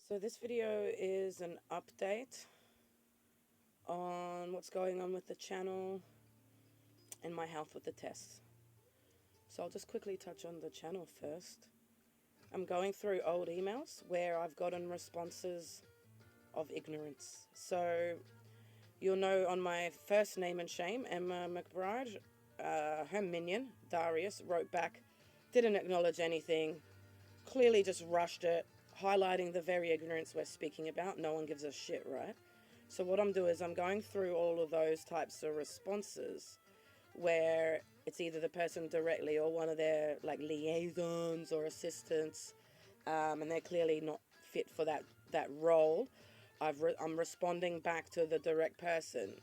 So this video is an update on what's going on with the channel and my health with the tests. So I'll just quickly touch on the channel first. I'm going through old emails where I've gotten responses of ignorance. So you'll know on my first name and shame, Emma McBride, her minion, Darius, wrote back, didn't acknowledge anything, clearly just rushed it, highlighting the very ignorance we're speaking about. No one gives a shit, right? So what I'm doing is I'm going through all of those types of responses where it's either the person directly or one of their like liaisons or assistants, and they're clearly not fit for that role. I'm responding back to the direct person,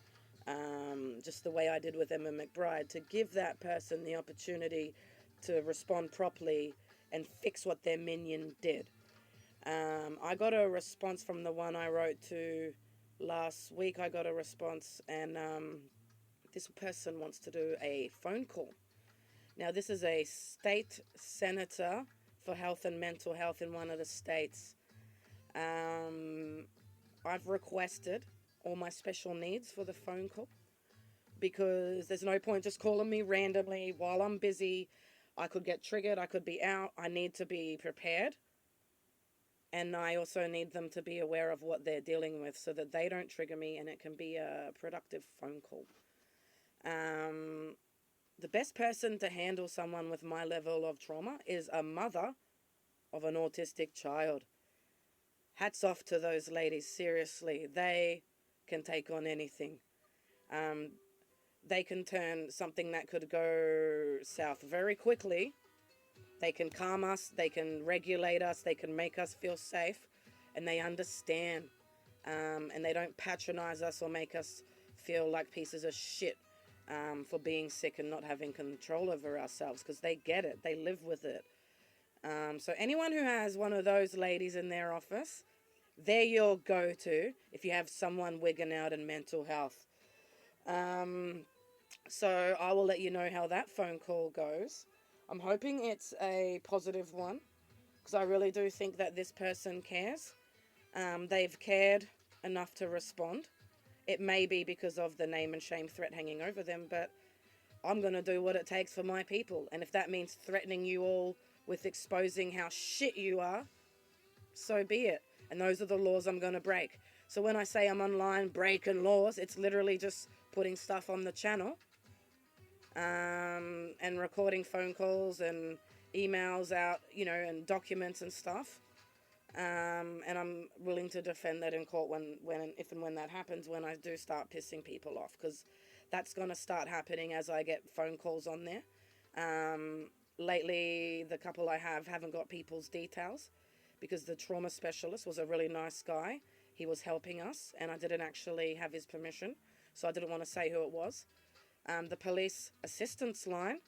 just the way I did with Emma McBride, to give that person the opportunity to respond properly and fix what their minion did. I got a response from the one I wrote to last week. I got a response, and this person wants to do a phone call. Now, this is a state senator for health and mental health in one of the states. I've requested all my special needs for the phone call because there's no point just calling me randomly while I'm busy. I could get triggered, I could be out. I need to be prepared. And I also need them to be aware of what they're dealing with so that they don't trigger me and it can be a productive phone call. The best person to handle someone with my level of trauma is a mother of an autistic child. Hats off to those ladies, seriously. They can take on anything. They can turn something that could go south very quickly. They can calm us, they can regulate us, they can make us feel safe, and they understand. And they don't patronize us or make us feel like pieces of shit for being sick and not having control over ourselves, because they get it, they live with it. So anyone who has one of those ladies in their office, they're your go-to if you have someone wigging out in mental health. So I will let you know how that phone call goes. I'm hoping it's a positive one because I really do think that this person cares. They've cared enough to respond. It may be because of the name and shame threat hanging over them, but I'm going to do what it takes for my people. And if that means threatening you all with exposing how shit you are, so be it. And those are the laws I'm going to break. So when I say I'm online breaking laws, it's literally just putting stuff on the channel, and recording phone calls and emails out, and documents and stuff. And I'm willing to defend that in court if and when that happens, when I do start pissing people off, because that's going to start happening as I get phone calls on there. Lately, the couple I haven't got people's details because the trauma specialist was a really nice guy. He was helping us, and I didn't actually have his permission, so I didn't want to say who it was. The police assistance line,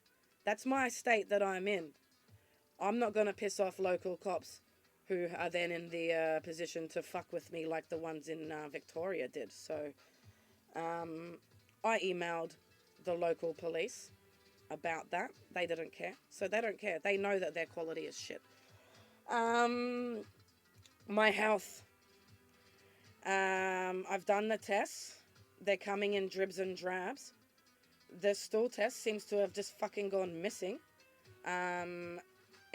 that's my state that I'm in. I'm not going to piss off local cops who are then in the position to fuck with me like the ones in Victoria did. So I emailed the local police about that. They didn't care. So they don't care. They know that their quality is shit. My health. I've done the tests. They're coming in dribs and drabs. The stool test seems to have just fucking gone missing. And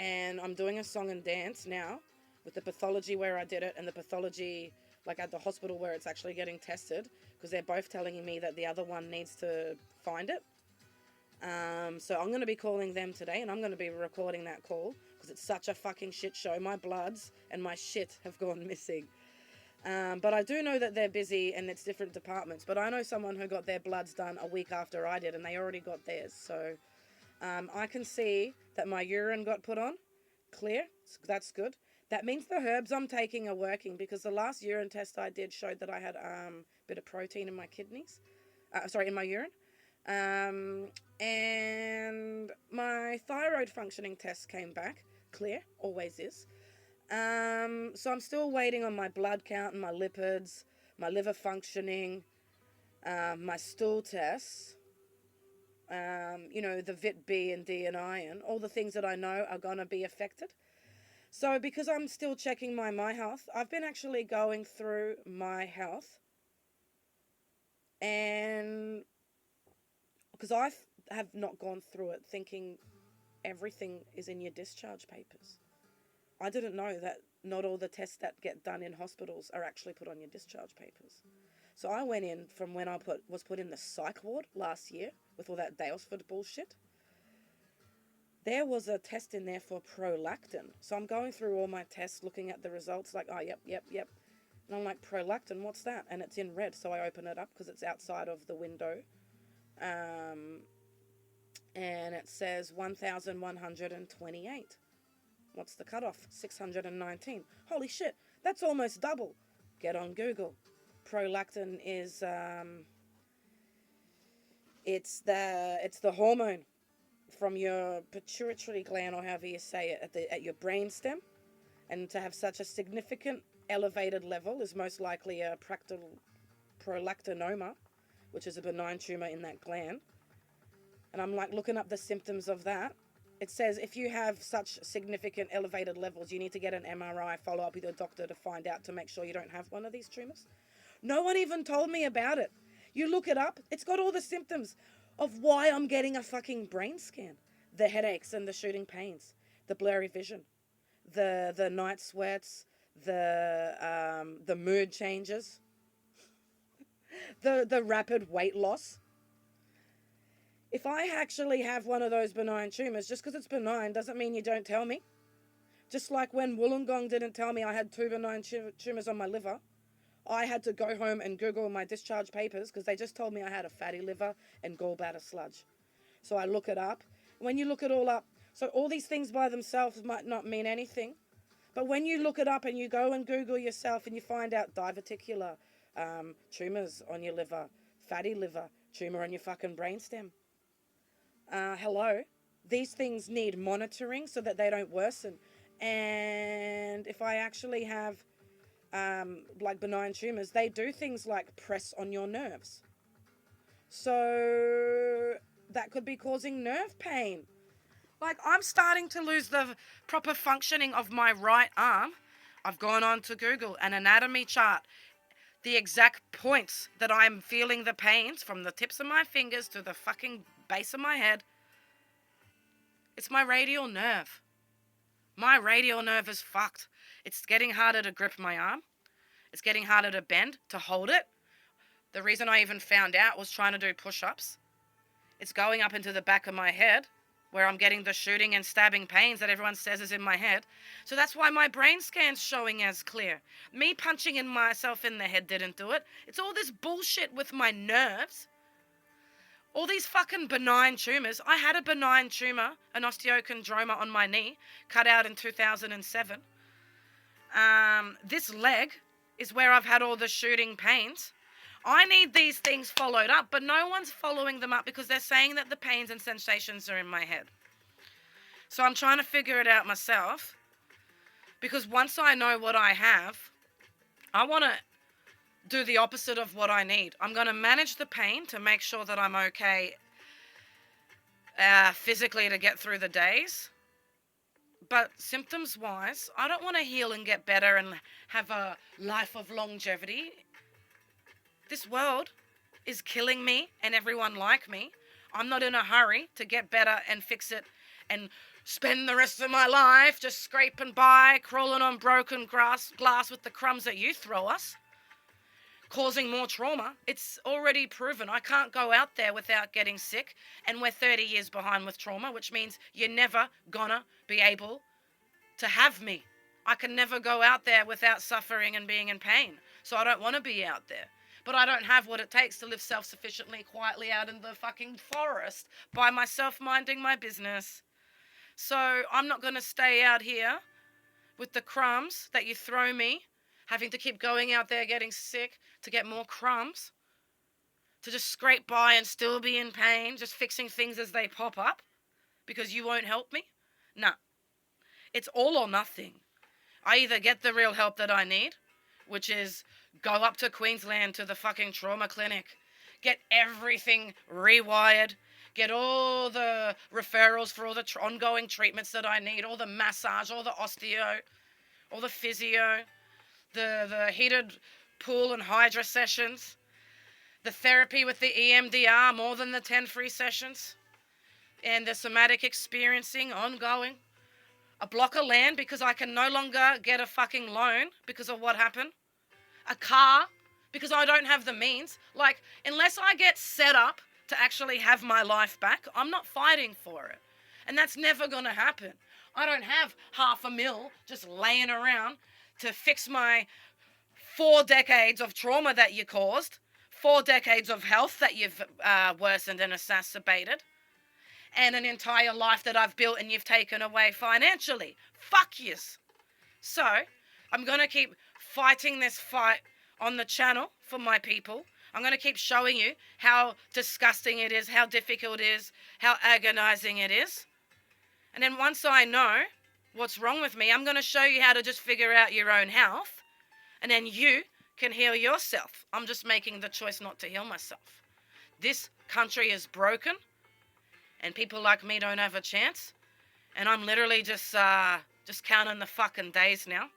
I'm doing a song and dance now with the pathology where I did it and the pathology like at the hospital where it's actually getting tested, because they're both telling me that the other one needs to find it. So I'm going to be calling them today, and I'm going to be recording that call because it's such a fucking shit show. My bloods and my shit have gone missing. But I do know that they're busy and it's different departments. But I know someone who got their bloods done a week after I did, and they already got theirs. So I can see that my urine got put on clear. So that's good. That means the herbs I'm taking are working, because the last urine test I did showed that I had a bit of protein in my kidneys. In my urine. And my thyroid functioning test came back clear. Always is. So I'm still waiting on my blood count and my lipids, my liver functioning, my stool tests, the Vit B and D and iron, all the things that I know are going to be affected. So because I'm still checking my health, I've been actually going through my health, and because have not gone through it thinking everything is in your discharge papers. I didn't know that not all the tests that get done in hospitals are actually put on your discharge papers. So I went in from when I was put in the psych ward last year with all that Daylesford bullshit. There was a test in there for prolactin. So I'm going through all my tests, looking at the results, like, oh, yep. And I'm like, prolactin, what's that? And it's in red. So I open it up because it's outside of the window. And it says 1,128. What's the cutoff? 619. Holy shit, that's almost double. Get on Google. Prolactin is it's the hormone from your pituitary gland, or however you say it, at your brainstem, and to have such a significant elevated level is most likely a prolactinoma, which is a benign tumor in that gland. And I'm like looking up the symptoms of that. It says if you have such significant elevated levels, you need to get an MRI, follow up with your doctor to find out, to make sure you don't have one of these tumors. No one even told me about it. You look it up, it's got all the symptoms of why I'm getting a fucking brain scan. The headaches and the shooting pains, the blurry vision, the night sweats, the mood changes, the rapid weight loss. If I actually have one of those benign tumors, just because it's benign doesn't mean you don't tell me. Just like when Wollongong didn't tell me I had 2 benign tumors on my liver, I had to go home and Google my discharge papers because they just told me I had a fatty liver and gallbladder sludge. So I look it up. When you look it all up, so all these things by themselves might not mean anything, but when you look it up and you go and Google yourself and you find out diverticular tumors on your liver, fatty liver, tumor on your fucking brainstem. Hello, these things need monitoring so that they don't worsen. And if I actually have like benign tumors, they do things like press on your nerves. So that could be causing nerve pain. Like, I'm starting to lose the proper functioning of my right arm. I've gone on to Google an anatomy chart, the exact points that I'm feeling the pains from the tips of my fingers to the fucking base of my head. It's my radial nerve. My radial nerve is fucked. It's getting harder to grip my arm. It's getting harder to bend, to hold it. The reason I even found out was trying to do push-ups. It's going up into the back of my head, where I'm getting the shooting and stabbing pains that everyone says is in my head. So that's why my brain scan's showing as clear. Me punching in myself in the head didn't do it. It's all this bullshit with my nerves. All these fucking benign tumors. I had a benign tumor, an osteochondroma on my knee, cut out in 2007. This leg is where I've had all the shooting pains. I need these things followed up, but no one's following them up because they're saying that the pains and sensations are in my head. So I'm trying to figure it out myself, because once I know what I have, I want to do the opposite of what I need. I'm going to manage the pain to make sure that I'm okay physically to get through the days. But symptoms-wise, I don't want to heal and get better and have a life of longevity. This world is killing me and everyone like me. I'm not in a hurry to get better and fix it and spend the rest of my life just scraping by, crawling on broken glass with the crumbs that you throw us, causing more trauma. It's already proven. I can't go out there without getting sick, and we're 30 years behind with trauma, which means you're never gonna be able to have me. I can never go out there without suffering and being in pain. So I don't want to be out there. But I don't have what it takes to live self-sufficiently, quietly out in the fucking forest by myself, minding my business. So I'm not going to stay out here with the crumbs that you throw me, having to keep going out there getting sick to get more crumbs, to just scrape by and still be in pain, just fixing things as they pop up because you won't help me. No. It's all or nothing. I either get the real help that I need, which is go up to Queensland to the fucking trauma clinic, get everything rewired, get all the referrals for all the ongoing treatments that I need, all the massage, all the osteo, all the physio, the heated pool and hydra sessions, the therapy with the EMDR, more than the 10 free sessions, and the somatic experiencing ongoing. A block of land because I can no longer get a fucking loan because of what happened. A car because I don't have the means. Like, unless I get set up to actually have my life back, I'm not fighting for it. And that's never going to happen. I don't have $500,000 just laying around to fix my 4 decades of trauma that you caused, 4 decades of health that you've worsened and exacerbated, and an entire life that I've built and you've taken away financially. Fuck yous. So, I'm going to keep fighting this fight on the channel for my people. I'm going to keep showing you how disgusting it is, how difficult it is, how agonizing it is. And then once I know what's wrong with me, I'm going to show you how to just figure out your own health. And then you can heal yourself. I'm just making the choice not to heal myself. This country is broken. And people like me don't have a chance. And I'm literally just counting the fucking days now.